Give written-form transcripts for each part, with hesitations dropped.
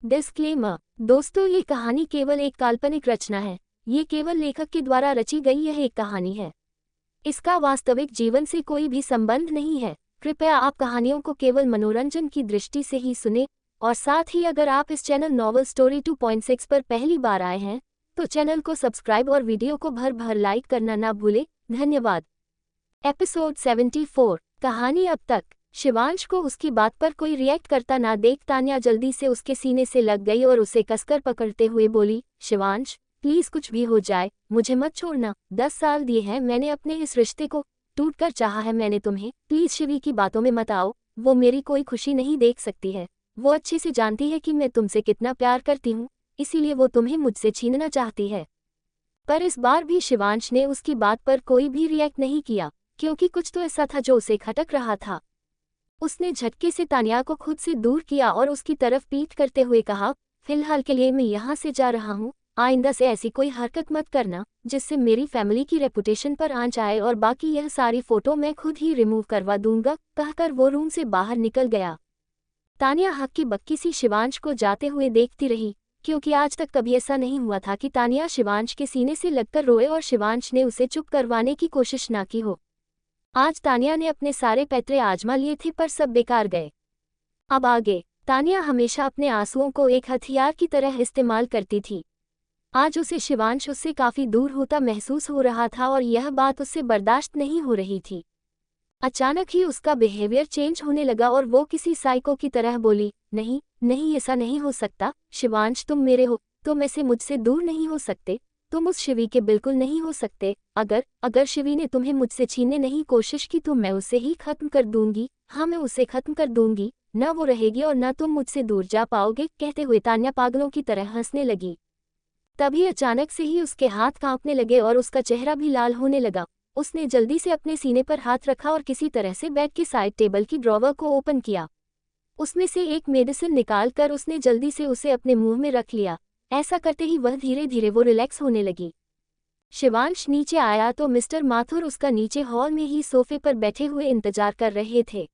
Disclaimer. दोस्तों, ये कहानी केवल एक काल्पनिक रचना है। ये केवल लेखक के द्वारा रची गई यह एक कहानी है। इसका वास्तविक जीवन से कोई भी संबंध नहीं है। कृपया आप कहानियों को केवल मनोरंजन की दृष्टि से ही सुने, और साथ ही अगर आप इस चैनल नॉवल स्टोरी 2.6 पर पहली बार आए हैं तो चैनल को सब्सक्राइब और वीडियो को भर भर लाइक करना ना भूलें। धन्यवाद। एपिसोड 74। कहानी अब तक। शिवांश को उसकी बात पर कोई रिएक्ट करता ना देख तान्या जल्दी से उसके सीने से लग गई और उसे कसकर पकड़ते हुए बोली, शिवांश प्लीज कुछ भी हो जाए मुझे मत छोड़ना। 10 साल दिए हैं मैंने अपने इस रिश्ते को, टूट कर चाहा है मैंने तुम्हें। प्लीज शिवी की बातों में मत आओ, वो मेरी कोई खुशी नहीं देख सकती है। वो अच्छे से जानती है कि मैं तुमसे कितना प्यार करती हूँ, इसीलिए वो तुम्हें मुझसे छीनना चाहती है। पर इस बार भी शिवांश ने उसकी बात पर कोई भी रिएक्ट नहीं किया, क्योंकि कुछ तो ऐसा था जो उसे खटक रहा था। उसने झटके से तान्या को खुद से दूर किया और उसकी तरफ पीठ करते हुए कहा, फिलहाल के लिए मैं यहाँ से जा रहा हूँ। आइंदा से ऐसी कोई हरकत मत करना जिससे मेरी फैमिली की रेपुटेशन पर आंच आए, और बाकी यह सारी फोटो मैं खुद ही रिमूव करवा दूंगा, कहकर वो रूम से बाहर निकल गया। तान्या हक्की बक्की सी शिवांश को जाते हुए देखती रही, क्योंकि आज तक कभी ऐसा नहीं हुआ था कि तान्या शिवांश के सीने से लगकर रोए और शिवांश ने उसे चुप करवाने की कोशिश ना की हो। आज तान्या ने अपने सारे पैतरे आजमा लिए थे पर सब बेकार गए। अब आगे तान्या हमेशा अपने आंसुओं को एक हथियार की तरह इस्तेमाल करती थी। आज उसे शिवांश उससे काफी दूर होता महसूस हो रहा था और यह बात उससे बर्दाश्त नहीं हो रही थी। अचानक ही उसका बिहेवियर चेंज होने लगा और वो किसी साइको की तरह बोली, नहीं नहीं ऐसा नहीं हो सकता शिवांश, तुम मेरे हो, तुम ऐसे मुझसे दूर नहीं हो सकते, तुम उस शिवी के बिल्कुल नहीं हो सकते। अगर शिवी ने तुम्हें मुझसे छीनने नहीं कोशिश की तो मैं उसे ही खत्म कर दूंगी। हाँ, मैं उसे खत्म कर दूंगी, न वो रहेगी और न तुम मुझसे दूर जा पाओगे। कहते हुए तान्या पागलों की तरह हंसने लगी। तभी अचानक से ही उसके हाथ कांपने लगे और उसका चेहरा भी लाल होने लगा। उसने जल्दी से अपने सीने पर हाथ रखा और किसी तरह से बेड के साइड टेबल की ड्रॉवर को ओपन किया। उसमें से एक मेडिसिन निकालकर उसने जल्दी से उसे अपने मुंह में रख लिया। ऐसा करते ही वह धीरे धीरे वो रिलैक्स होने लगी। शिवांश नीचे आया तो मिस्टर माथुर उसका नीचे हॉल में ही सोफे पर बैठे हुए इंतजार कर रहे थे।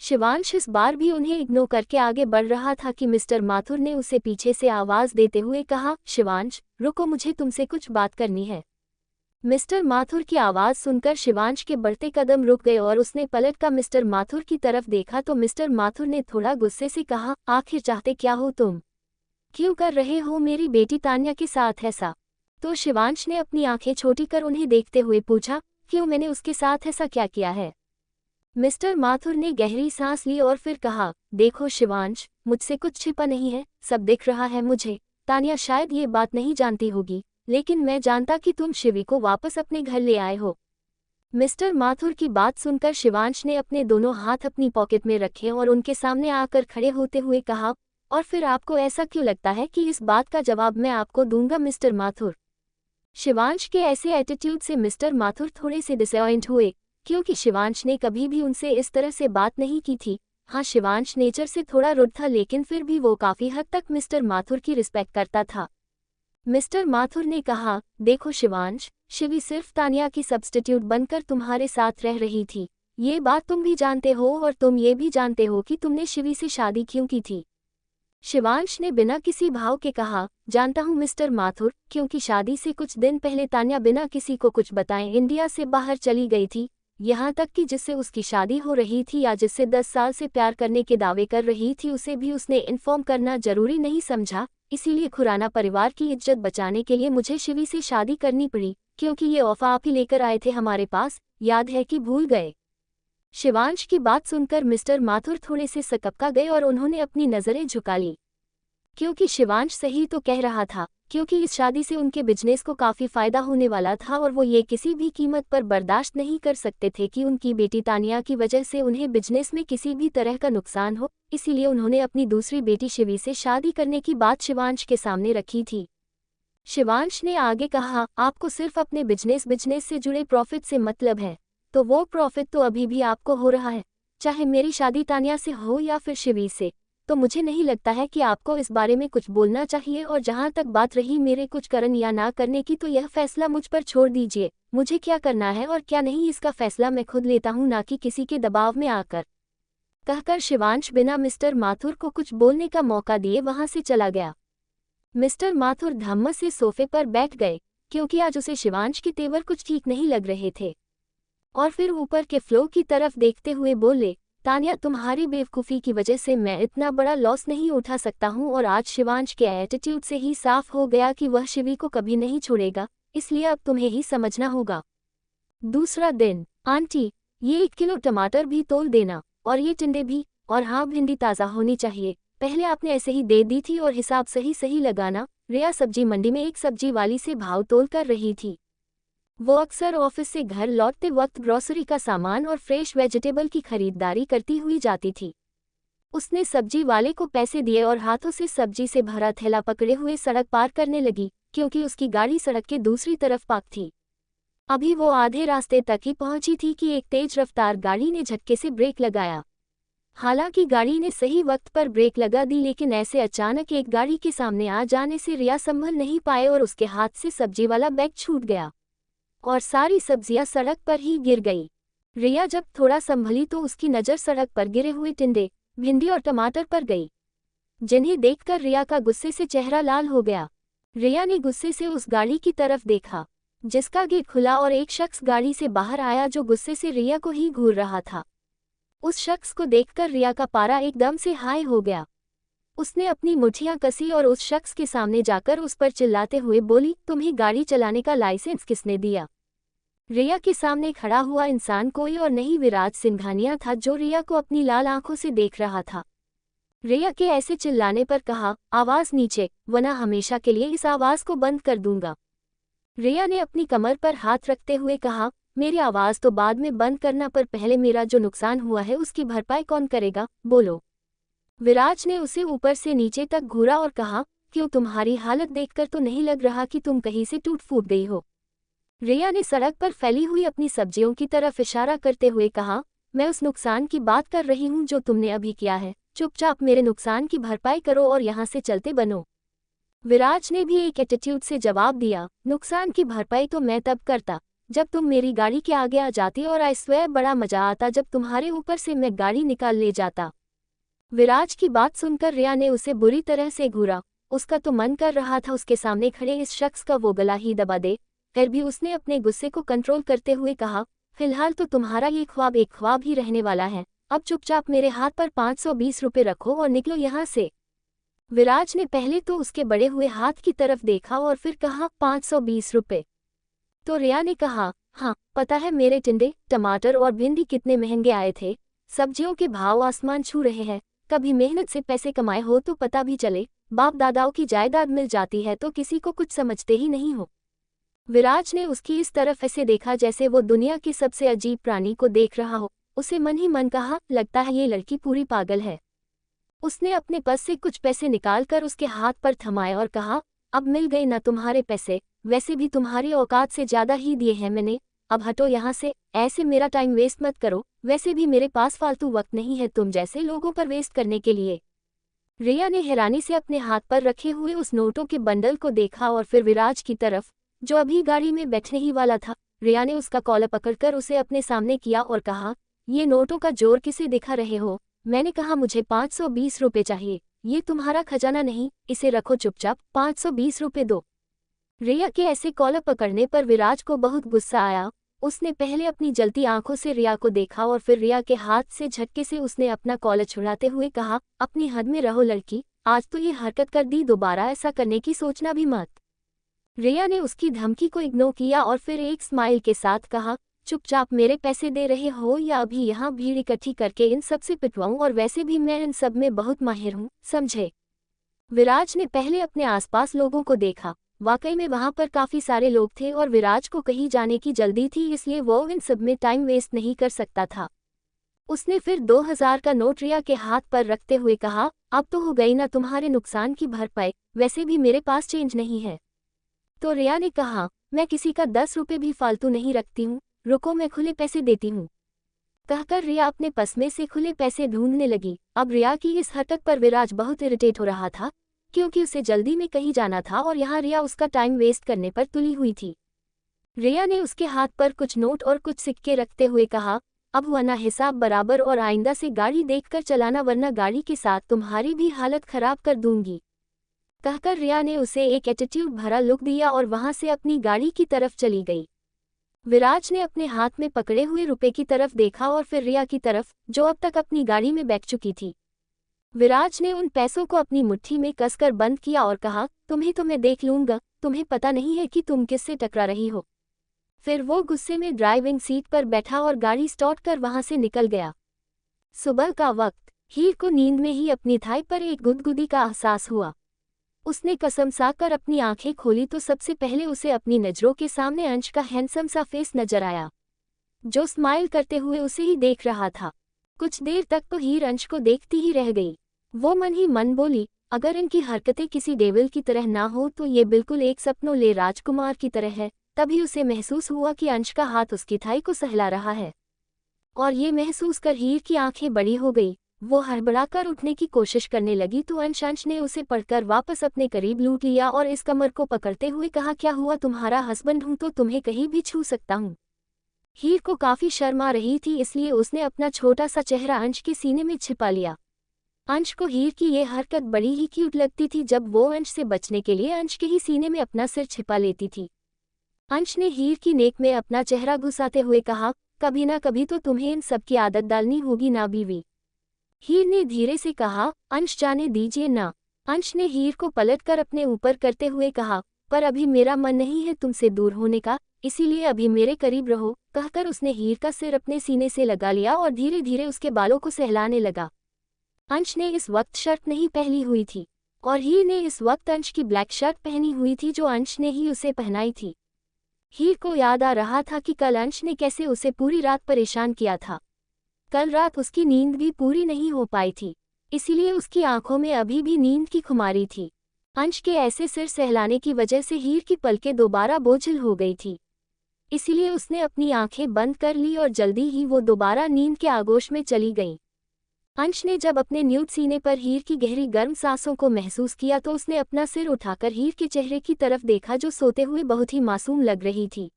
शिवांश इस बार भी उन्हें इग्नोर करके आगे बढ़ रहा था कि मिस्टर माथुर ने उसे पीछे से आवाज देते हुए कहा, शिवांश रुको, मुझे तुमसे कुछ बात करनी है। मिस्टर माथुर की आवाज सुनकर शिवांश के बढ़ते कदम रुक गए और उसने पलटकर मिस्टर माथुर की तरफ देखा तो मिस्टर माथुर ने थोड़ा गुस्से से कहा, आखिर चाहते क्या हो तुम? क्यों कर रहे हो मेरी बेटी तान्या के साथ ऐसा? तो शिवांश ने अपनी आंखें छोटी कर उन्हें देखते हुए पूछा, क्यों, मैंने उसके साथ ऐसा क्या किया है? मिस्टर माथुर ने गहरी सांस ली और फिर कहा, देखो शिवांश, मुझसे कुछ छिपा नहीं है, सब दिख रहा है मुझे। तान्या शायद ये बात नहीं जानती होगी, लेकिन मैं जानता कि तुम शिवी को वापस अपने घर ले आए हो। मिस्टर माथुर की बात सुनकर शिवांश ने अपने दोनों हाथ अपनी पॉकेट में रखे और उनके सामने आकर खड़े होते हुए कहा, और फिर आपको ऐसा क्यों लगता है कि इस बात का जवाब मैं आपको दूंगा मिस्टर माथुर? शिवांश के ऐसे एटीट्यूड से मिस्टर माथुर थोड़े से डिसअपॉइंट हुए, क्योंकि शिवांश ने कभी भी उनसे इस तरह से बात नहीं की थी। हाँ, शिवांश नेचर से थोड़ा रुड था, लेकिन फिर भी वो काफी हद तक मिस्टर माथुर की रिस्पेक्ट करता था। मिस्टर माथुर ने कहा, देखो शिवांश, शिवी सिर्फ तान्या की सब्स्टिट्यूट बनकर तुम्हारे साथ रह रही थी। ये बात तुम भी जानते हो और तुम ये भी जानते हो कि तुमने शिवी से शादी क्यों की थी। शिवांश ने बिना किसी भाव के कहा, जानता हूँ मिस्टर माथुर, क्योंकि शादी से कुछ दिन पहले तान्या बिना किसी को कुछ बताए इंडिया से बाहर चली गई थी। यहाँ तक कि जिससे उसकी शादी हो रही थी या जिससे 10 साल से प्यार करने के दावे कर रही थी, उसे भी उसने इन्फॉर्म करना जरूरी नहीं समझा। इसीलिए खुराना परिवार की इज्जत बचाने के लिए मुझे शिवी से शादी करनी पड़ी, क्योंकि ये ऑफर आप ही लेकर आए थे हमारे पास, याद है कि भूल गए? शिवांश की बात सुनकर मिस्टर माथुर थोड़े से सकपका गए और उन्होंने अपनी नजरें झुका ली, क्योंकि शिवांश सही तो कह रहा था, क्योंकि इस शादी से उनके बिजनेस को काफी फायदा होने वाला था और वो ये किसी भी कीमत पर बर्दाश्त नहीं कर सकते थे कि उनकी बेटी तान्या की वजह से उन्हें बिजनेस में किसी भी तरह का नुकसान हो। इसीलिए उन्होंने अपनी दूसरी बेटी शिवी से शादी करने की बात शिवांश के सामने रखी थी। शिवांश ने आगे कहा, आपको सिर्फ अपने बिजनेस से जुड़े प्रॉफिट से मतलब है, तो वो प्रॉफिट तो अभी भी आपको हो रहा है, चाहे मेरी शादी तान्या से हो या फिर शिवी से। तो मुझे नहीं लगता है कि आपको इस बारे में कुछ बोलना चाहिए। और जहां तक बात रही मेरे कुछ करने या ना करने की, तो यह फैसला मुझ पर छोड़ दीजिए। मुझे क्या करना है और क्या नहीं इसका फैसला मैं खुद लेता हूं, ना कि किसी के दबाव में आकर। कहकर शिवांश बिना मिस्टर माथुर को कुछ बोलने का मौका दिए वहां से चला गया। मिस्टर माथुर धम्म से सोफे पर बैठ गए, क्योंकि आज उसे शिवांश के तेवर कुछ ठीक नहीं लग रहे थे। और फिर ऊपर के फ्लो की तरफ देखते हुए बोले, तान्या, तुम्हारी बेवकूफ़ी की वजह से मैं इतना बड़ा लॉस नहीं उठा सकता हूँ, और आज शिवांश के एटीट्यूड से ही साफ हो गया कि वह शिवी को कभी नहीं छोड़ेगा, इसलिए अब तुम्हें ही समझना होगा। दूसरा दिन। आंटी, ये 1 किलो टमाटर भी तोल देना, और ये टिंडे भी, और हाँ, भिंडी ताज़ा होनी चाहिए। पहले आपने ऐसे ही दे दी थी और हिसाब सही लगाना। रिया सब्जी मंडी में एक सब्जी वाली से भाव तोल कर रही थी। वो अक्सर ऑफिस से घर लौटते वक्त ग्रोसरी का सामान और फ्रेश वेजिटेबल की खरीदारी करती हुई जाती थी। उसने सब्जी वाले को पैसे दिए और हाथों से सब्जी से भरा थैला पकड़े हुए सड़क पार करने लगी, क्योंकि उसकी गाड़ी सड़क के दूसरी तरफ पार्क थी। अभी वो आधे रास्ते तक ही पहुंची थी कि एक तेज रफ्तार गाड़ी ने झटके से ब्रेक लगाया। हालांकि गाड़ी ने सही वक्त पर ब्रेक लगा दी, लेकिन ऐसे अचानक एक गाड़ी के सामने आ जाने से रिया संभल नहीं पाए और उसके हाथ से सब्जी वाला बैग छूट गया और सारी सब्जियां सड़क पर ही गिर गई। रिया जब थोड़ा संभली तो उसकी नज़र सड़क पर गिरे हुए टिंडे, भिंडी और टमाटर पर गई, जिन्हें देखकर रिया का गुस्से से चेहरा लाल हो गया। रिया ने गुस्से से उस गाड़ी की तरफ देखा, जिसका गेट खुला और एक शख्स गाड़ी से बाहर आया जो गुस्से से रिया को ही घूर रहा था। उस शख्स को देखकर रिया का पारा एकदम से हाई हो गया। उसने अपनी मुट्ठियां कसी और उस शख्स के सामने जाकर उस पर चिल्लाते हुए बोली, तुम्हें गाड़ी चलाने का लाइसेंस किसने दिया? रिया के सामने खड़ा हुआ इंसान कोई और नहीं विराज सिंघानिया था, जो रिया को अपनी लाल आंखों से देख रहा था। रिया के ऐसे चिल्लाने पर कहा, आवाज़ नीचे, वरना हमेशा के लिए इस आवाज़ को बंद कर दूंगा। रिया ने अपनी कमर पर हाथ रखते हुए कहा, मेरी आवाज़ तो बाद में बंद करना, पर पहले मेरा जो नुकसान हुआ है उसकी भरपाई कौन करेगा, बोलो। विराज ने उसे ऊपर से नीचे तक घूरा और कहा, क्यों, तुम्हारी हालत देखकर तो नहीं लग रहा कि तुम कहीं से टूट फूट गई हो। रिया ने सड़क पर फैली हुई अपनी सब्जियों की तरफ इशारा करते हुए कहा, मैं उस नुकसान की बात कर रही हूँ जो तुमने अभी किया है। चुपचाप मेरे नुकसान की भरपाई करो और यहाँ से चलते बनो। विराज ने भी एक एटीट्यूड से जवाब दिया, नुकसान की भरपाई तो मैं तब करता जब तुम मेरी गाड़ी के आगे आ जाती, और आई स्वेयर बड़ा मजा आता जब तुम्हारे ऊपर से मैं गाड़ी निकाल ले जाता। विराज की बात सुनकर रिया ने उसे बुरी तरह से घूरा। उसका तो मन कर रहा था उसके सामने खड़े इस शख्स का वो गला ही दबा दे, फिर भी उसने अपने गुस्से को कंट्रोल करते हुए कहा, फिलहाल तो तुम्हारा ये ख्वाब एक ख्वाब ही रहने वाला है। अब चुपचाप मेरे हाथ पर 520 रुपये रखो और निकलो यहाँ से। विराज ने पहले तो उसके बड़े हुए हाथ की तरफ देखा और फिर कहा, 520 रुपये? तो रिया ने कहा, हाँ, पता है मेरे टिंडे, टमाटर और भिंडी कितने महंगे आए थे। सब्जियों के भाव आसमान छू रहे हैं। कभी मेहनत से पैसे कमाए हो तो पता भी चले, बाप दादाओं की जायदाद मिल जाती है तो किसी को कुछ समझते ही नहीं हो। विराज ने उसकी इस तरफ ऐसे देखा जैसे वो दुनिया के सबसे अजीब प्राणी को देख रहा हो। उसे मन ही मन कहा, लगता है ये लड़की पूरी पागल है। उसने अपने पर्स से कुछ पैसे निकालकर उसके हाथ पर थमाए और कहा, अब मिल गए ना तुम्हारे पैसे, वैसे भी तुम्हारी औकात से ज़्यादा ही दिए हैं मैंने, अब हटो यहाँ से, ऐसे मेरा टाइम वेस्ट मत करो, वैसे भी मेरे पास फालतू वक्त नहीं है तुम जैसे लोगों पर वेस्ट करने के लिए। रिया ने हैरानी से अपने हाथ पर रखे हुए उस नोटों के बंडल को देखा और फिर विराज की तरफ, जो अभी गाड़ी में बैठने ही वाला था। रिया ने उसका कॉलर पकड़कर उसे अपने सामने किया और कहा, ये नोटों का जोर किसे दिखा रहे हो? मैंने कहा मुझे 520 रुपये चाहिए, ये तुम्हारा खजाना नहीं, इसे रखो चुपचाप, 520 रुपये दो। रिया के ऐसे कॉलर पकड़ने पर विराज को बहुत गुस्सा आया। उसने पहले अपनी जलती आंखों से रिया को देखा और फिर रिया के हाथ से झटके से उसने अपना कॉलर छुड़ाते हुए कहा, अपनी हद में रहो लड़की, आज तो ये हरकत कर दी, दोबारा ऐसा करने की सोचना भी मत। रिया ने उसकी धमकी को इग्नोर किया और फिर एक स्माइल के साथ कहा, चुपचाप मेरे पैसे दे रहे हो या अभी यहाँ भीड़ इकट्ठी करके इन सब से पिटवाऊं, और वैसे भी मैं इन सब में बहुत माहिर हूँ, समझे? विराज ने पहले अपने आसपास लोगों को देखा। वाकई में वहां पर काफी सारे लोग थे और विराज को कहीं जाने की जल्दी थी, इसलिए वो इन सब में टाइम वेस्ट नहीं कर सकता था। उसने फिर 2000 का नोट रिया के हाथ पर रखते हुए कहा, अब तो हो गई ना तुम्हारे नुकसान की भरपाई, वैसे भी मेरे पास चेंज नहीं है। तो रिया ने कहा, मैं किसी का 10 रुपये भी फालतू नहीं रखती हूँ, रुको मैं खुले पैसे देती हूँ। कहकर रिया अपने पर्स में से खुले पैसे ढूंढने लगी। अब रिया की इस हरकत पर विराज बहुत इरिटेट हो रहा था, क्योंकि उसे जल्दी में कहीं जाना था और यहाँ रिया उसका टाइम वेस्ट करने पर तुली हुई थी। रिया ने उसके हाथ पर कुछ नोट और कुछ सिक्के रखते हुए कहा, अब वरना हिसाब बराबर और आइंदा से गाड़ी देखकर चलाना वरना गाड़ी के साथ तुम्हारी भी हालत खराब कर दूंगी। कहकर रिया ने उसे एक एटीट्यूड भरा लुक दिया और वहां से अपनी गाड़ी की तरफ चली गई। विराज ने अपने हाथ में पकड़े हुए रुपए की तरफ देखा और फिर रिया की तरफ, जो अब तक अपनी गाड़ी में बैठ चुकी थी। विराज ने उन पैसों को अपनी मुट्ठी में कसकर बंद किया और कहा, तुम्हें तो मैं देख लूंगा, तुम्हें पता नहीं है कि तुम किससे टकरा रही हो। फिर वो गुस्से में ड्राइविंग सीट पर बैठा और गाड़ी स्टार्ट कर वहां से निकल गया। सुबह का वक्त, हीर को नींद में ही अपनी थाई पर एक गुदगुदी का एहसास हुआ। उसने कसम साकर अपनी आंखें खोली तो सबसे पहले उसे अपनी नज़रों के सामने अंश का हैंडसम सा फेस नजर आया, जो स्माइल करते हुए उसे ही देख रहा था। कुछ देर तक तो हीर अंश को देखती ही रह गई। वो मन ही मन बोली, अगर इनकी हरकतें किसी डेविल की तरह ना हो तो ये बिल्कुल एक सपनों ले राजकुमार की तरह है। तभी उसे महसूस हुआ कि अंश का हाथ उसकी थाई को सहला रहा है, और ये महसूस कर हीर की आंखें बड़ी हो गई। वो हड़बड़ाकर उठने की कोशिश करने लगी तो अंश ने उसे पकड़कर वापस अपने करीब लूट लिया और इस कमर को पकड़ते हुए कहा, क्या हुआ, तुम्हारा हस्बैंड हूं तो तुम्हें कहीं भी छू सकता हूं। हीर को काफी शर्म आ रही थी, इसलिए उसने अपना छोटा सा चेहरा अंश के सीने में छिपा लिया। अंश को हीर की ये हरकत बड़ी ही क्यूट लगती थी, जब वो अंश से बचने के लिए अंश के ही सीने में अपना सिर छिपा लेती थी। अंश ने हीर की नेक में अपना चेहरा घुसाते हुए कहा, कभी ना कभी तो तुम्हें इन सब की आदत डालनी होगी ना बीवी। हीर ने धीरे से कहा, अंश जाने दीजिए ना। अंश ने हीर को पलटकर अपने ऊपर करते हुए कहा, पर अभी मेरा मन नहीं है तुमसे दूर होने का, इसीलिए अभी मेरे करीब रहो। कहकर उसने हीर का सिर अपने सीने से लगा लिया और धीरे धीरे उसके बालों को सहलाने लगा। अंश ने इस वक्त शर्ट नहीं पहनी हुई थी और हीर ने इस वक्त अंश की ब्लैक शर्ट पहनी हुई थी, जो अंश ने ही उसे पहनाई थी। हीर को याद आ रहा था कि कल अंश ने कैसे उसे पूरी रात परेशान किया था। कल रात उसकी नींद भी पूरी नहीं हो पाई थी, इसीलिए उसकी आंखों में अभी भी नींद की खुमारी थी। अंश के ऐसे सिर सहलाने की वजह से हीर की पलकें दोबारा बोझिल हो गई थी, इसीलिए उसने अपनी आंखें बंद कर ली और जल्दी ही वो दोबारा नींद के आगोश में चली गई। अंश ने जब अपने न्यूड सीने पर हीर की गहरी गर्म सांसों को महसूस किया तो उसने अपना सिर उठाकर हीर के चेहरे की तरफ देखा, जो सोते हुए बहुत ही मासूम लग रही थी।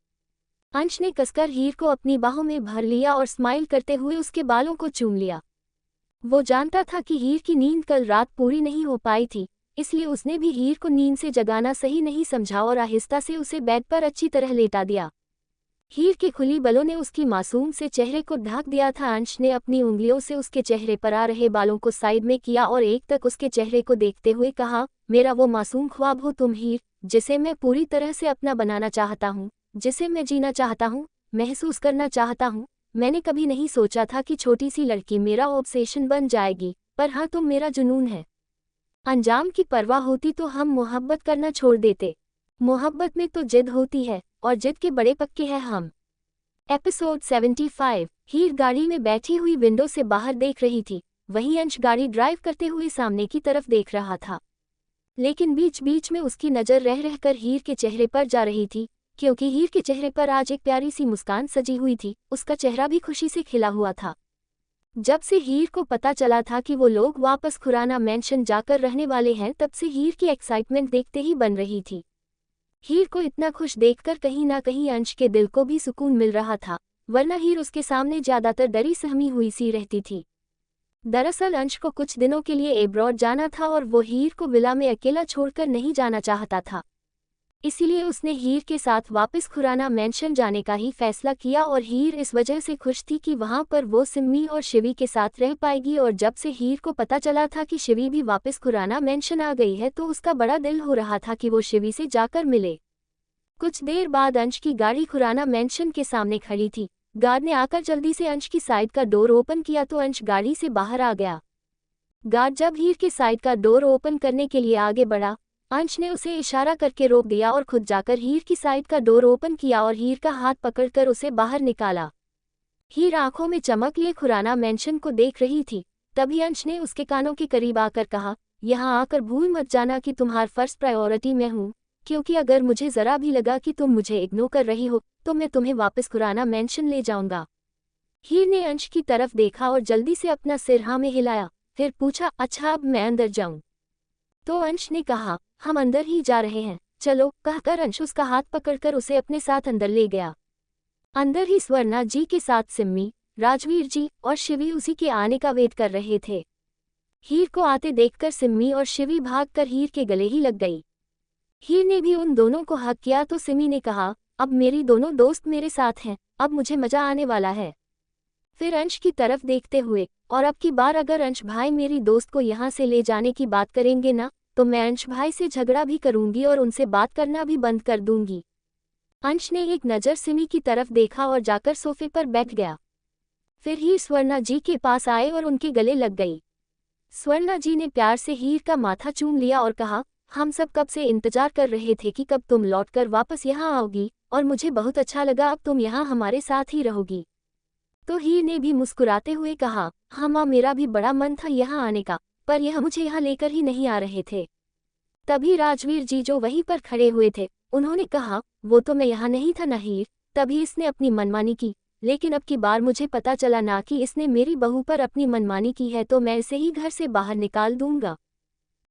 अंश ने कसकर हीर को अपनी बाहों में भर लिया और स्माइल करते हुए उसके बालों को चूम लिया। वो जानता था कि हीर की नींद कल रात पूरी नहीं हो पाई थी, इसलिए उसने भी हीर को नींद से जगाना सही नहीं समझा और आहिस्ता से उसे बेड पर अच्छी तरह लेटा दिया। हीर के खुली बलों ने उसकी मासूम से चेहरे को ढक दिया था। अंश ने अपनी उंगलियों से उसके चेहरे पर आ रहे बालों को साइड में किया और एक तक उसके चेहरे को देखते हुए कहा, मेरा वो मासूम ख्वाब हो तुम हीर, जिसे मैं पूरी तरह से अपना बनाना चाहता हूँ, जिसे मैं जीना चाहता हूँ, महसूस करना चाहता हूँ। मैंने कभी नहीं सोचा था कि छोटी सी लड़की मेरा ऑब्सेशन बन जाएगी, पर हाँ, तुम मेरा जुनून है। अंजाम की परवाह होती तो हम मोहब्बत करना छोड़ देते। मोहब्बत में तो जिद होती है और जिद के बड़े पक्के हैं हम। एपिसोड 75। हीर गाड़ी में बैठी हुई विंडो से बाहर देख रही थी, वहीं अंश गाड़ी ड्राइव करते हुए सामने की तरफ देख रहा था। लेकिन बीच बीच में उसकी नज़र रह रहकर हीर के चेहरे पर जा रही थी, क्योंकि हीर के चेहरे पर आज एक प्यारी सी मुस्कान सजी हुई थी। उसका चेहरा भी खुशी से खिला हुआ था। जब से हीर को पता चला था कि वो लोग वापस खुराना मेंशन जाकर रहने वाले हैं, तब से हीर की एक्साइटमेंट देखते ही बन रही थी। हीर को इतना खुश देखकर कहीं ना कहीं अंश के दिल को भी सुकून मिल रहा था, वरना हीर उसके सामने ज्यादातर डरी सहमी हुई सी रहती थी। दरअसल अंश को कुछ दिनों के लिए एब्रॉड जाना था और वो हीर को विला में अकेला छोड़कर नहीं जाना चाहता था, इसीलिए उसने हीर के साथ वापस खुराना मेंशन जाने का ही फैसला किया। और हीर इस वजह से खुश थी कि वहां पर वो सिम्मी और शिवी के साथ रह पाएगी। और जब से हीर को पता चला था कि शिवी भी वापस खुराना मेंशन आ गई है, तो उसका बड़ा दिल हो रहा था कि वो शिवी से जाकर मिले। कुछ देर बाद अंश की गाड़ी खुराना मेंशन के सामने खड़ी थी। गार्ड ने आकर जल्दी से अंश की साइड का डोर ओपन किया तो अंश गाड़ी से बाहर आ गया। गार्ड जब हीर के साइड का डोर ओपन करने के लिए आगे बढ़ा, अंश ने उसे इशारा करके रोक दिया और खुद जाकर हीर की साइड का डोर ओपन किया और हीर का हाथ पकड़कर उसे बाहर निकाला। हीर आंखों में चमक लिए खुराना मेंशन को देख रही थी। तभी अंश ने उसके कानों के करीब आकर कहा, यहाँ आकर भूल मत जाना कि तुम्हार फर्स्ट प्रायोरिटी मैं हूँ, क्योंकि अगर मुझे जरा भी लगा कि तुम मुझे इग्नोर कर रही हो तो मैं तुम्हें वापस खुराना मेंशन ले जाऊंगा। हीर ने अंश की तरफ देखा और जल्दी से अपना सिर हाँ में हिलाया, फिर पूछा, अच्छा अब मैं अंदर जाऊं? तो अंश ने कहा, हम अंदर ही जा रहे हैं, चलो। कहकर अंश उसका हाथ पकड़कर उसे अपने साथ अंदर ले गया। अंदर ही स्वर्णा जी के साथ सिम्मी, राजवीर जी और शिवी उसी के आने का वेट कर रहे थे। हीर को आते देखकर सिम्मी और शिवी भागकर हीर के गले ही लग गई। हीर ने भी उन दोनों को हक किया तो सिमी ने कहा, अब मेरी दोनों दोस्त मेरे साथ हैं, अब मुझे मजा आने वाला है। फिर अंश की तरफ देखते हुए, और अब की बार अगर अंश भाई मेरी दोस्त को यहाँ से ले जाने की बात करेंगे ना, तो मैं अंश भाई से झगड़ा भी करूंगी और उनसे बात करना भी बंद कर दूंगी। अंश ने एक नज़र सिमी की तरफ देखा और जाकर सोफे पर बैठ गया। फिर हीर स्वर्णा जी के पास आए और उनके गले लग गई। स्वर्णा जी ने प्यार से हीर का माथा चूम लिया और कहा, हम सब कब से इंतजार कर रहे थे कि कब तुम लौटकर वापस यहाँ आओगी, और मुझे बहुत अच्छा लगा अब तुम यहाँ हमारे साथ ही रहोगी। तो हीर ने भी मुस्कुराते हुए कहा, हाँ माँ, मेरा भी बड़ा मन था यहाँ आने का, पर यह मुझे यहाँ लेकर ही नहीं आ रहे थे। तभी राजवीर जी जो वहीं पर खड़े हुए थे, उन्होंने कहा, वो तो मैं यहाँ नहीं था ना हीर, तभी इसने अपनी मनमानी की, लेकिन अब की बार मुझे पता चला ना कि इसने मेरी बहू पर अपनी मनमानी की है तो मैं इसे ही घर से बाहर निकाल दूंगा।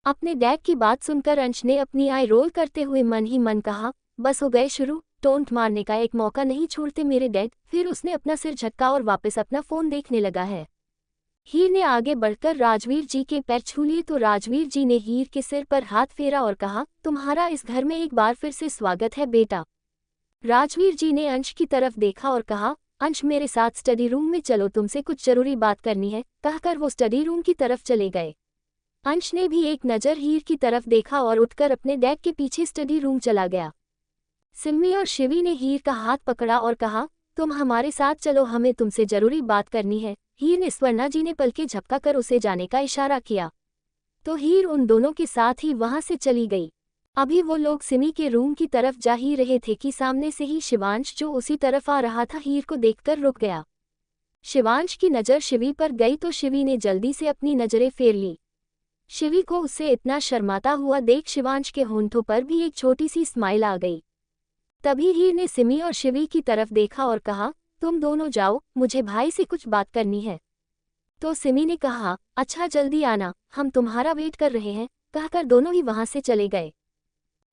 अपने डैड की बात सुनकर अंश ने अपनी आई रोल करते हुए मन ही मन कहा, बस हो गए शुरू, टोंट मारने का एक मौका नहीं छोड़ते मेरे डैड। फिर उसने अपना सिर झटका और वापस अपना फोन देखने लगा है। हीर ने आगे बढ़कर राजवीर जी के पैर छू लिए तो राजवीर जी ने हीर के सिर पर हाथ फेरा और कहा, तुम्हारा इस घर में एक बार फिर से स्वागत है बेटा। राजवीर जी ने अंश की तरफ देखा और कहा, अंश मेरे साथ स्टडी रूम में चलो, तुमसे कुछ जरूरी बात करनी है, कहकर वो स्टडी रूम की तरफ चले गए। अंश ने भी एक नज़र हीर की तरफ देखा और उठकर अपने डैड के पीछे स्टडी रूम चला गया। सिम्मी और शिवी ने हीर का हाथ पकड़ा और कहा, तुम हमारे साथ चलो, हमें तुमसे जरूरी बात करनी है। हीर ने स्वर्णा जी ने पलके झपकाकर उसे जाने का इशारा किया तो हीर उन दोनों के साथ ही वहां से चली गई। अभी वो लोग सिमी के रूम की तरफ जा ही रहे थे कि सामने से ही शिवांश जो उसी तरफ आ रहा था हीर को देखकर रुक गया। शिवांश की नज़र शिवी पर गई तो शिवी ने जल्दी से अपनी नज़रें फेर ली। शिवी को उससे इतना शर्माता हुआ देख शिवांश के होंठों पर भी एक छोटी सी स्माइल आ गई। तभी हीर ने सिमी और शिवी की तरफ देखा और कहा, तुम दोनों जाओ, मुझे भाई से कुछ बात करनी है। तो सिमी ने कहा, अच्छा जल्दी आना, हम तुम्हारा वेट कर रहे हैं, कहकर दोनों ही वहां से चले गए।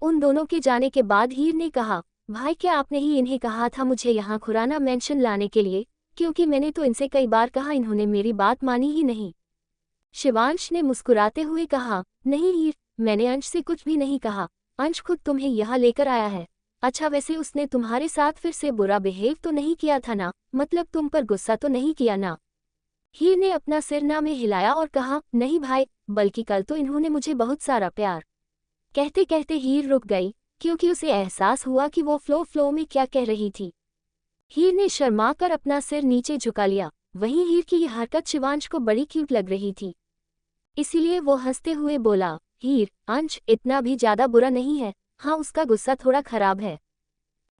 उन दोनों के जाने के बाद हीर ने कहा, भाई क्या आपने ही इन्हें कहा था मुझे यहाँ खुराना मेंशन लाने के लिए, क्योंकि मैंने तो इनसे कई बार कहा, इन्होंने मेरी बात मानी ही नहीं। शिवांश ने मुस्कुराते हुए कहा, नहीं हीर, मैंने अंश से कुछ भी नहीं कहा, अंश खुद तुम्हें यहाँ लेकर आया है। अच्छा वैसे उसने तुम्हारे साथ फिर से बुरा बिहेव तो नहीं किया था ना, मतलब तुम पर गुस्सा तो नहीं किया ना। हीर ने अपना सिर ना में हिलाया और कहा, नहीं भाई, बल्कि कल तो इन्होंने मुझे बहुत सारा प्यार। कहते कहते हीर रुक गई क्योंकि उसे एहसास हुआ कि वो फ्लो में क्या कह रही थी। हीर ने शर्मा कर अपना सिर नीचे झुका लिया। वहीं हीर की यह हरकत शिवांश को बड़ी क्यूट लग रही थी, इसीलिए वो हंसते हुए बोला, हीर, अंश इतना भी ज्यादा बुरा नहीं है, हाँ उसका गुस्सा थोड़ा खराब है।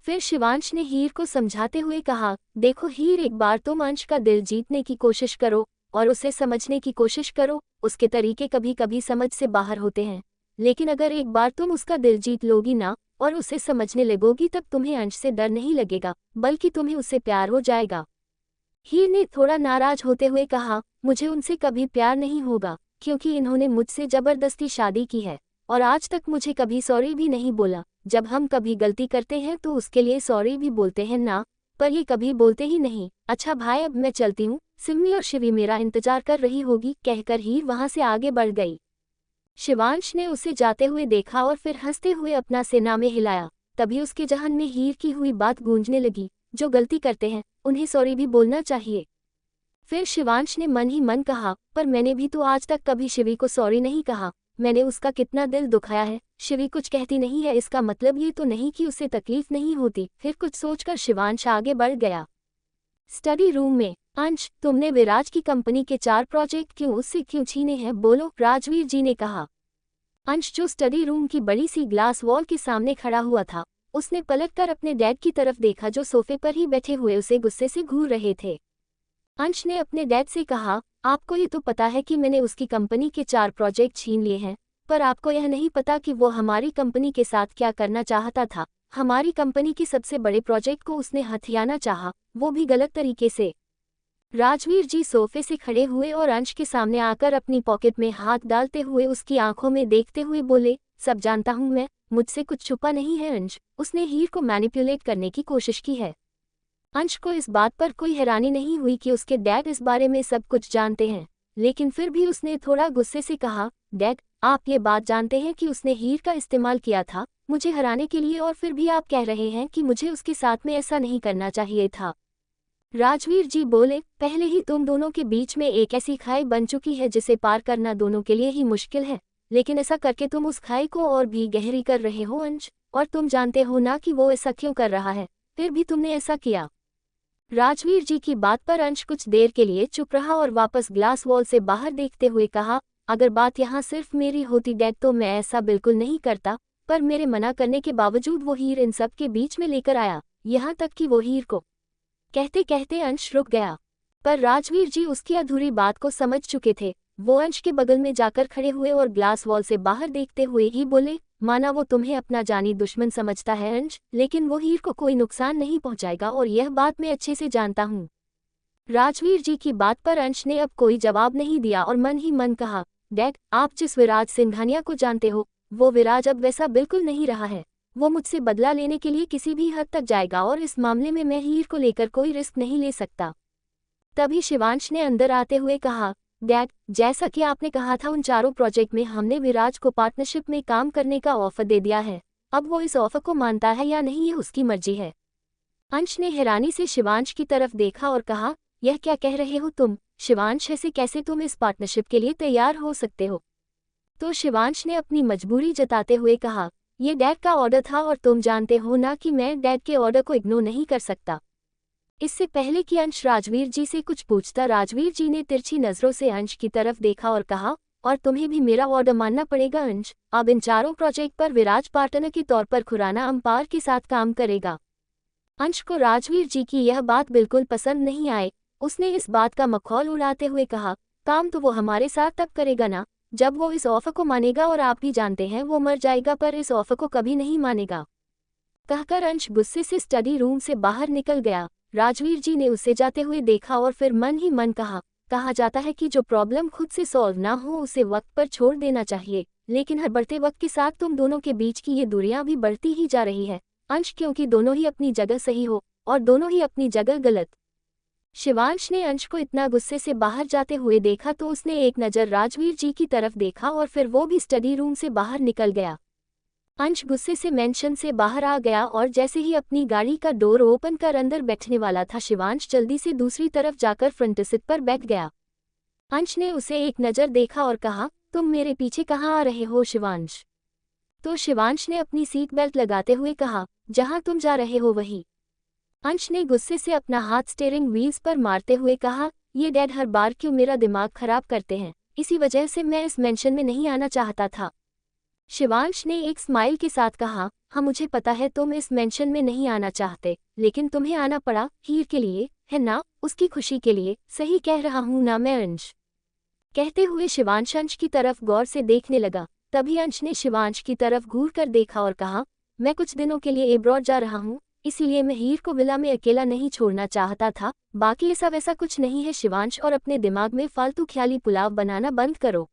फिर शिवांश ने हीर को समझाते हुए कहा, देखो हीर, एक बार तुम अंश का दिल जीतने की कोशिश करो और उसे समझने की कोशिश करो। उसके तरीके कभी कभी समझ से बाहर होते हैं, लेकिन अगर एक बार तुम उसका दिल जीत लोगी ना और उसे समझने लगोगी, तब तुम्हें अंश से डर नहीं लगेगा, बल्कि तुम्हें उससे प्यार हो जाएगा। हीर ने थोड़ा नाराज होते हुए कहा, मुझे उनसे कभी प्यार नहीं होगा, क्योंकि इन्होंने मुझसे जबरदस्ती शादी की है और आज तक मुझे कभी सॉरी भी नहीं बोला। जब हम कभी गलती करते हैं तो उसके लिए सॉरी भी बोलते हैं ना, पर ये कभी बोलते ही नहीं। अच्छा भाई, अब मैं चलती हूँ, सिम्मी और शिवी मेरा इंतजार कर रही होगी, कहकर हीर वहां से आगे बढ़ गई। शिवांश ने उसे जाते हुए देखा और फिर हंसते हुए अपना सीना में हिलाया। तभी उसके जहन में हीर की हुई बात गूंजने लगी, जो गलती करते हैं उन्हें सॉरी भी बोलना चाहिए। फिर शिवांश ने मन ही मन कहा, पर मैंने भी तो आज तक कभी शिवी को सॉरी नहीं कहा, मैंने उसका कितना दिल दुखाया है। शिवी कुछ कहती नहीं है, इसका मतलब ये तो नहीं कि उसे तकलीफ नहीं होती। फिर कुछ सोचकर शिवांश आगे बढ़ गया। स्टडी रूम में, अंश, तुमने विराज की कंपनी के 4 प्रोजेक्ट क्यों उससे क्यों छीने हैं, बोलो, राजवीर जी ने कहा। अंश जो स्टडी रूम की बड़ी सी ग्लास वॉल के सामने खड़ा हुआ था, उसने पलटकर अपने डैड की तरफ देखा जो सोफे पर ही बैठे हुए उसे गुस्से से घूर रहे थे। अंश ने अपने डैड से कहा, आपको ये तो पता है कि मैंने उसकी कंपनी के 4 प्रोजेक्ट छीन लिए हैं, पर आपको यह नहीं पता कि वो हमारी कंपनी के साथ क्या करना चाहता था। हमारी कंपनी के सबसे बड़े प्रोजेक्ट को उसने हथियाना चाहा, वो भी गलत तरीके से। राजवीर जी सोफे से खड़े हुए और अंश के सामने आकर अपनी पॉकेट में हाथ डालते हुए उसकी आंखों में देखते हुए बोले, सब जानता हूँ मैं, मुझसे कुछ छुपा नहीं है अंश, उसने हीर को मैनिपुलेट करने की कोशिश की है। अंश को इस बात पर कोई हैरानी नहीं हुई कि उसके डैड इस बारे में सब कुछ जानते हैं, लेकिन फिर भी उसने थोड़ा गुस्से से कहा, डैड, आप ये बात जानते हैं कि उसने हीर का इस्तेमाल किया था मुझे हराने के लिए, और फिर भी आप कह रहे हैं कि मुझे उसके साथ में ऐसा नहीं करना चाहिए था। राजवीर जी बोले, पहले ही तुम दोनों के बीच में एक ऐसी खाई बन चुकी है जिसे पार करना दोनों के लिए ही मुश्किल है, लेकिन ऐसा करके तुम उस खाई को और भी गहरी कर रहे हो अंश, और तुम जानते हो ना कि वो ऐसा क्यों कर रहा है, फिर भी तुमने ऐसा किया। राजवीर जी की बात पर अंश कुछ देर के लिए चुप रहा और वापस ग्लास वॉल से बाहर देखते हुए कहा, अगर बात यहाँ सिर्फ मेरी होती डैड तो मैं ऐसा बिल्कुल नहीं करता, पर मेरे मना करने के बावजूद वो हीर इन सब के बीच में लेकर आया, यहाँ तक कि वो हीर को। कहते कहते अंश रुक गया, पर राजवीर जी उसकी अधूरी बात को समझ चुके थे। वो अंश के बगल में जाकर खड़े हुए और ग्लास वॉल से बाहर देखते हुए ही बोले, माना वो तुम्हें अपना जानी दुश्मन समझता है अंश, लेकिन वो हीर को कोई नुकसान नहीं पहुंचाएगा और यह बात मैं अच्छे से जानता हूँ। राजवीर जी की बात पर अंश ने अब कोई जवाब नहीं दिया और मन ही मन कहा, डैड, आप जिस विराज सिंघानिया को जानते हो, वो विराज अब वैसा बिल्कुल नहीं रहा है। वो मुझसे बदला लेने के लिए किसी भी हद तक जाएगा और इस मामले में मैं हीर को लेकर कोई रिस्क नहीं ले सकता। तभी शिवांश ने अंदर आते हुए कहा, डैड, जैसा कि आपने कहा था उन चारों प्रोजेक्ट में हमने विराज को पार्टनरशिप में काम करने का ऑफर दे दिया है, अब वो इस ऑफर को मानता है या नहीं ये उसकी मर्जी है। अंश ने हैरानी से शिवांश की तरफ देखा और कहा, यह क्या कह रहे हो तुम शिवांश, ऐसे कैसे तुम इस पार्टनरशिप के लिए तैयार हो सकते हो? तो शिवांश ने अपनी मजबूरी जताते हुए कहा, ये डैड का ऑर्डर था और तुम जानते हो ना कि मैं डैड के ऑर्डर को इग्नोर नहीं कर सकता। इससे पहले कि अंश राजवीर जी से कुछ पूछता, राजवीर जी ने तिरछी नजरों से अंश की तरफ देखा और कहा, और तुम्हें भी मेरा ऑर्डर मानना पड़ेगा अंश, अब इन चारों प्रोजेक्ट पर विराज पार्टनर के तौर पर खुराना अंपायर के साथ काम करेगा। अंश को राजवीर जी की यह बात बिल्कुल पसंद नहीं आई। उसने इस बात का मखौल उड़ाते हुए कहा, काम तो वो हमारे साथ तब करेगा ना जब वो इस ऑफर को मानेगा, और आप भी जानते हैं वो मर जाएगा पर इस ऑफर को कभी नहीं मानेगा। कहकर अंश गुस्से से स्टडी रूम से बाहर निकल गया। राजवीर जी ने उसे जाते हुए देखा और फिर मन ही मन कहा जाता है कि जो प्रॉब्लम खुद से सॉल्व ना हो उसे वक्त पर छोड़ देना चाहिए, लेकिन हर बढ़ते वक्त के साथ तुम दोनों के बीच की ये दूरियां भी बढ़ती ही जा रही है अंश, क्योंकि दोनों ही अपनी जगह सही हो और दोनों ही अपनी जगह गलत। शिवांश ने अंश को इतना गुस्से से बाहर जाते हुए देखा तो उसने एक नज़र राजवीर जी की तरफ देखा और फिर वो भी स्टडी रूम से बाहर निकल गया। अंश गुस्से से मेंशन से बाहर आ गया और जैसे ही अपनी गाड़ी का डोर ओपन कर अंदर बैठने वाला था, शिवांश जल्दी से दूसरी तरफ जाकर फ्रंट सीट पर बैठ गया। अंश ने उसे एक नज़र देखा और कहा, तुम मेरे पीछे कहाँ आ रहे हो शिवांश? तो शिवांश ने अपनी सीट बेल्ट लगाते हुए कहा, जहाँ तुम जा रहे हो वही। अंश ने गुस्से से अपना हाथ स्टीयरिंग व्हील्स पर मारते हुए कहा, ये डैड हर बार क्यों मेरा दिमाग खराब करते हैं, इसी वजह से मैं इस मेंशन में नहीं आना चाहता था। शिवांश ने एक स्माइल के साथ कहा, हाँ मुझे पता है तुम इस मेंशन में नहीं आना चाहते, लेकिन तुम्हें आना पड़ा हीर के लिए, है ना, उसकी खुशी के लिए, सही कह रहा हूँ ना मैं अंश? कहते हुए शिवांश अंश की तरफ गौर से देखने लगा। तभी अंश ने शिवांश की तरफ घूर कर देखा और कहा, मैं कुछ दिनों के लिए एब्रॉड जा रहा हूँ, इसीलिए मैं हीर को विला में अकेला नहीं छोड़ना चाहता था, बाकी ऐसा वैसा कुछ नहीं है शिवांश, और अपने दिमाग में फालतू ख्याली पुलाव बनाना बंद करो।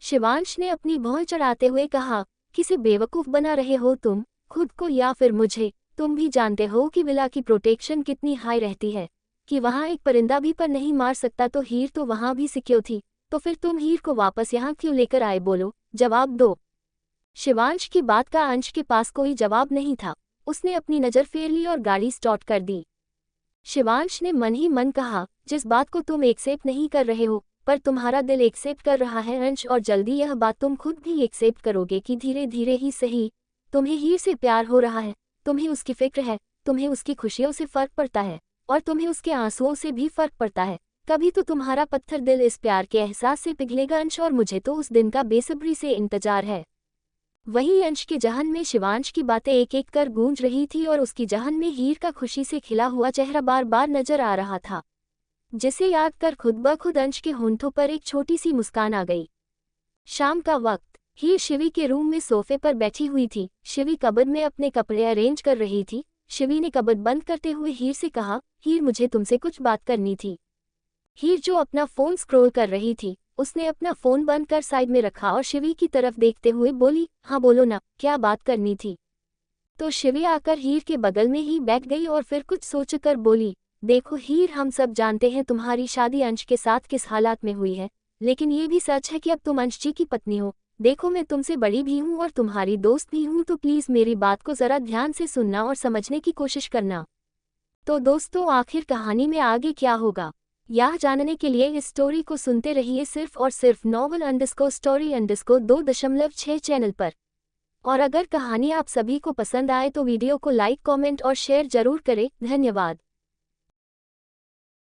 शिवांश ने अपनी भौं चढ़ाते हुए कहा, किसे बेवकूफ़ बना रहे हो तुम, खुद को या फिर मुझे? तुम भी जानते हो कि विला की प्रोटेक्शन कितनी हाई रहती है, कि वहाँ एक परिंदा भी पर नहीं मार सकता, तो हीर तो वहाँ भी सिक्योर थी, तो फिर तुम हीर को वापस यहाँ क्यों लेकर आए, बोलो, जवाब दो। शिवांश की बात का अंश के पास कोई जवाब नहीं था। उसने अपनी नज़र फेर ली और गाड़ी स्टार्ट कर दी। शिवांश ने मन ही मन कहा, जिस बात को तुम एक्सेप्ट नहीं कर रहे हो पर तुम्हारा दिल एक्सेप्ट कर रहा है अंश, और जल्दी यह बात तुम खुद भी एक्सेप्ट करोगे कि धीरे धीरे ही सही तुम्हें हीर से प्यार हो रहा है, तुम्हें उसकी फिक्र है, तुम्हें उसकी खुशियों से फर्क पड़ता है और तुम्हें उसके आंसुओं से भी फर्क पड़ता है। कभी तो तुम्हारा पत्थर दिल इस प्यार के एहसास से पिघलेगा अंश, और मुझे तो उस दिन का बेसब्री से इंतजार है। वहीं अंश के जहन में शिवांश की बातें एक एक कर गूंज रही थी और उसकी जहन में हीर का खुशी से खिला हुआ चेहरा बार बार नजर आ रहा था, जिसे याद कर खुद ब खुद अंश के होंठों पर एक छोटी सी मुस्कान आ गई। शाम का वक्त, हीर शिवी के रूम में सोफे पर बैठी हुई थी। शिवी कबर्ड में अपने कपड़े अरेंज कर रही थी। शिवी ने कबर्ड बंद करते हुए हीर से कहा, हीर मुझे तुमसे कुछ बात करनी थी। हीर जो अपना फोन स्क्रॉल कर रही थी, उसने अपना फोन बंद कर साइड में रखा और शिवी की तरफ देखते हुए बोली, हाँ बोलो ना, क्या बात करनी थी? तो शिवी आकर हीर के बगल में ही बैठ गई और फिर कुछ सोचकर बोली, देखो हीर, हम सब जानते हैं तुम्हारी शादी अंश के साथ किस हालात में हुई है, लेकिन ये भी सच है कि अब तुम अंश जी की पत्नी हो। देखो मैं तुमसे बड़ी भी हूँ और तुम्हारी दोस्त भी हूँ, तो प्लीज़ मेरी बात को ज़रा ध्यान से सुनना और समझने की कोशिश करना। तो दोस्तों, आखिर कहानी में आगे क्या होगा, यह जानने के लिए इस स्टोरी को सुनते रहिए सिर्फ और सिर्फ novel_story_2.6 चैनल पर। और अगर कहानी आप सभी को पसंद आए तो वीडियो को लाइक, कमेंट और शेयर जरूर करें। धन्यवाद।